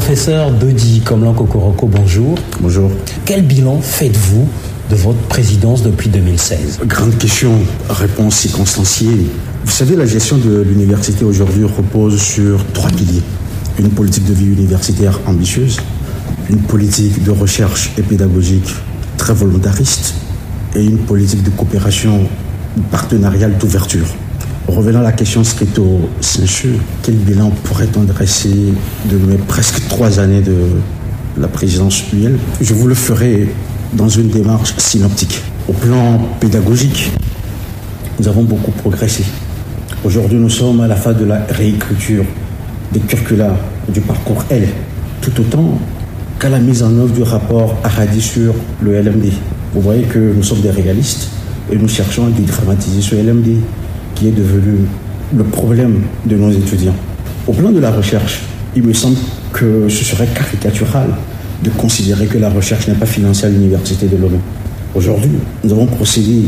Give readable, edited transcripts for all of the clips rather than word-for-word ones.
Professeur Dodi Komlan-Kokoroko, bonjour. Bonjour. Quel bilan faites-vous de votre présidence depuis 2016? Grande question, réponse circonstanciée. Vous savez, la gestion de l'université aujourd'hui repose sur 3 piliers. Une politique de vie universitaire ambitieuse, une politique de recherche et pédagogique très volontariste et une politique de coopération partenariale d'ouverture. Revenant à la question stricto sensu, quel bilan pourrait-on dresser de mes presque 3 années de la présidence UL? Je vous le ferai dans une démarche synoptique. Au plan pédagogique, nous avons beaucoup progressé. Aujourd'hui, nous sommes à la phase de la réécriture des curricula du parcours L, tout autant qu'à la mise en œuvre du rapport Aradi sur le LMD. Vous voyez que nous sommes des réalistes et nous cherchons à dédramatiser ce LMD qui est devenu le problème de nos étudiants. Au plan de la recherche, il me semble que ce serait caricatural de considérer que la recherche n'est pas financée à l'Université de Lomé. Aujourd'hui, nous avons procédé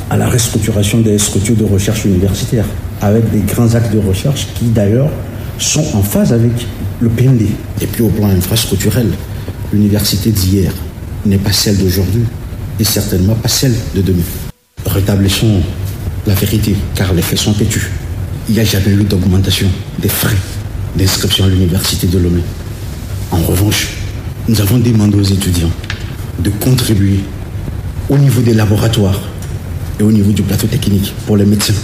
à la restructuration des structures de recherche universitaire avec des grands actes de recherche qui d'ailleurs sont en phase avec le PND. Et puis au plan infrastructurel, l'université d'hier n'est pas celle d'aujourd'hui et certainement pas celle de demain. Rétablissons la vérité, car les faits sont têtus. Il n'y a jamais eu d'augmentation des frais d'inscription à l'université de Lomé. En revanche, nous avons demandé aux étudiants de contribuer au niveau des laboratoires et au niveau du plateau technique pour les médecins.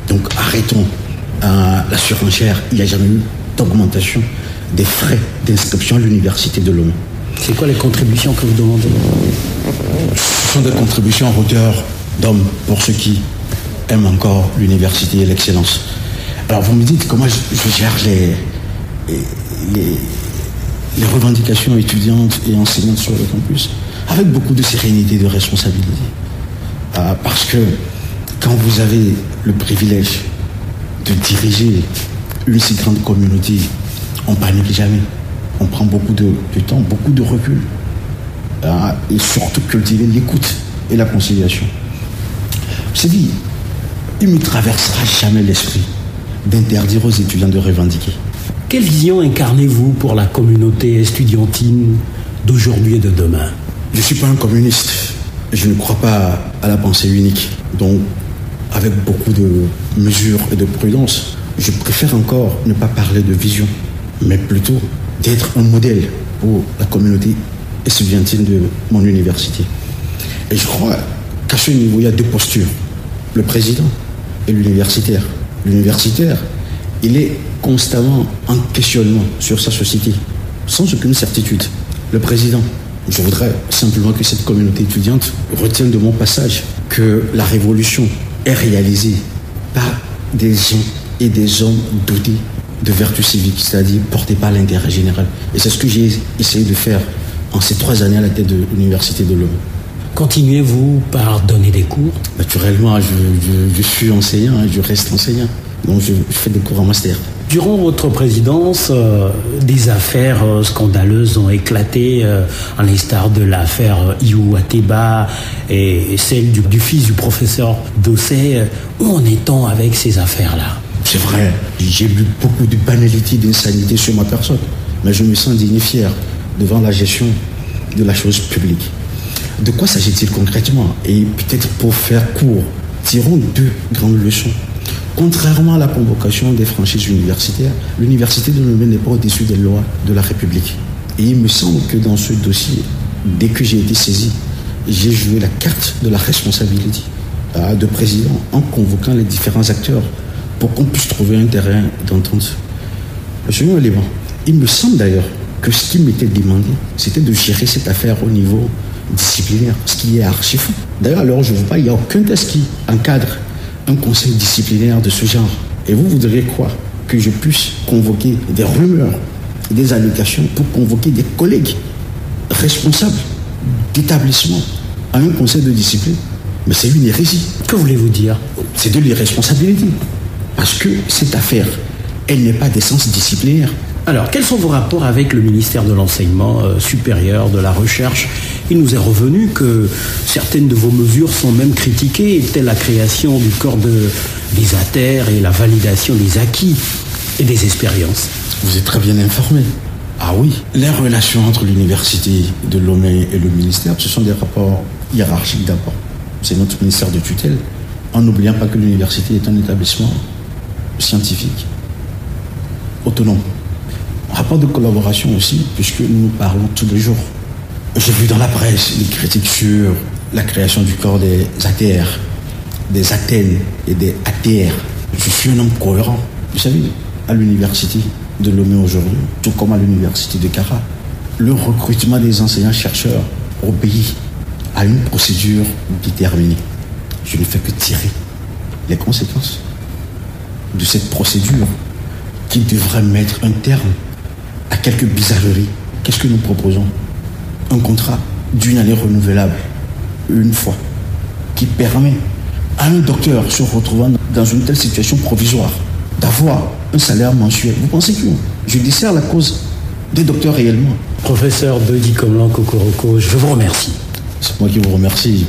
Donc arrêtons la surenchère. Il n'y a jamais eu d'augmentation des frais d'inscription à l'université de Lomé. C'est quoi les contributions que vous demandez? Ce sont des contributions en hauteur d'hommes pour ceux qui aiment encore l'université et l'excellence. Alors vous me dites comment je gère les revendications étudiantes et enseignantes sur le campus avec beaucoup de sérénité et de responsabilité. Parce que quand vous avez le privilège de diriger une si grande communauté, on ne panique jamais. On prend beaucoup de temps, beaucoup de recul. Et surtout cultiver l'écoute et la conciliation. C'est dit, il ne me traversera jamais l'esprit d'interdire aux étudiants de revendiquer. Quelle vision incarnez-vous pour la communauté estudiantine d'aujourd'hui et de demain? Je ne suis pas un communiste. Je ne crois pas à la pensée unique. Donc, avec beaucoup de mesures et de prudence, je préfère encore ne pas parler de vision, mais plutôt d'être un modèle pour la communauté estudiantine de mon université. Et je crois qu'à ce niveau, il y a 2 postures. Le président et l'universitaire. L'universitaire, il est constamment en questionnement sur sa société, sans aucune certitude. Le président, je voudrais simplement que cette communauté étudiante retienne de mon passage que la révolution est réalisée par des gens et des hommes dotés de vertus civiques, c'est-à-dire portés par l'intérêt général. Et c'est ce que j'ai essayé de faire en ces 3 années à la tête de l'université de Lomé. Continuez-vous par donner des cours? Naturellement, je suis enseignant, je reste enseignant. Donc je fais des cours en master. Durant votre présidence, des affaires scandaleuses ont éclaté, à l'instar de l'affaire Iou Ateba et celle du fils du professeur Dossé. Où en est-on avec ces affaires-là? C'est vrai, j'ai lu beaucoup de banalités, d'insanité sur ma personne, mais je me sens digne et fier devant la gestion de la chose publique. De quoi s'agit-il concrètement? Et peut-être pour faire court, tirons 2 grandes leçons. Contrairement à la convocation des franchises universitaires, l'université de Lomé n'est pas au-dessus des lois de la République. Et il me semble que dans ce dossier, dès que j'ai été saisi, j'ai joué la carte de la responsabilité de président en convoquant les différents acteurs pour qu'on puisse trouver un terrain d'entente. Monsieur Léman, il me semble d'ailleurs que ce qui m'était demandé, c'était de gérer cette affaire au niveau disciplinaire, ce qui est archi fou. D'ailleurs, alors je ne vois pas, il n'y a aucun texte qui encadre un conseil disciplinaire de ce genre. Et vous voudriez quoi? Que je puisse convoquer des rumeurs, des allégations pour convoquer des collègues responsables d'établissement à un conseil de discipline? Mais c'est une hérésie. Que voulez-vous dire? C'est de l'irresponsabilité. Parce que cette affaire, elle n'est pas d'essence disciplinaire. Alors, quels sont vos rapports avec le ministère de l'Enseignement supérieur, de la Recherche? Il nous est revenu que certaines de vos mesures sont même critiquées, telle la création du corps des ATER et la validation des acquis et des expériences. Vous êtes très bien informé. Ah oui, les relations entre l'université de Lomé et le ministère, ce sont des rapports hiérarchiques d'abord. C'est notre ministère de tutelle, en n'oubliant pas que l'université est un établissement scientifique, autonome. Rapport de collaboration aussi, puisque nous parlons tous les jours. J'ai vu dans la presse des critiques sur la création du corps des ATR, des Athènes et des ATR. Je suis un homme cohérent. Vous savez, à l'université de Lomé aujourd'hui, tout comme à l'université de Kara, le recrutement des enseignants-chercheurs obéit à une procédure déterminée. Je ne fais que tirer les conséquences de cette procédure qui devrait mettre un terme à quelques bizarreries. Qu'est-ce que nous proposons? Un contrat d'une année renouvelable, une fois, qui permet à un docteur se retrouvant dans une telle situation provisoire d'avoir un salaire mensuel. Vous pensez que je dessert la cause des docteurs réellement? Professeur Dodi Komlan Kokoroko, je vous remercie. C'est moi qui vous remercie.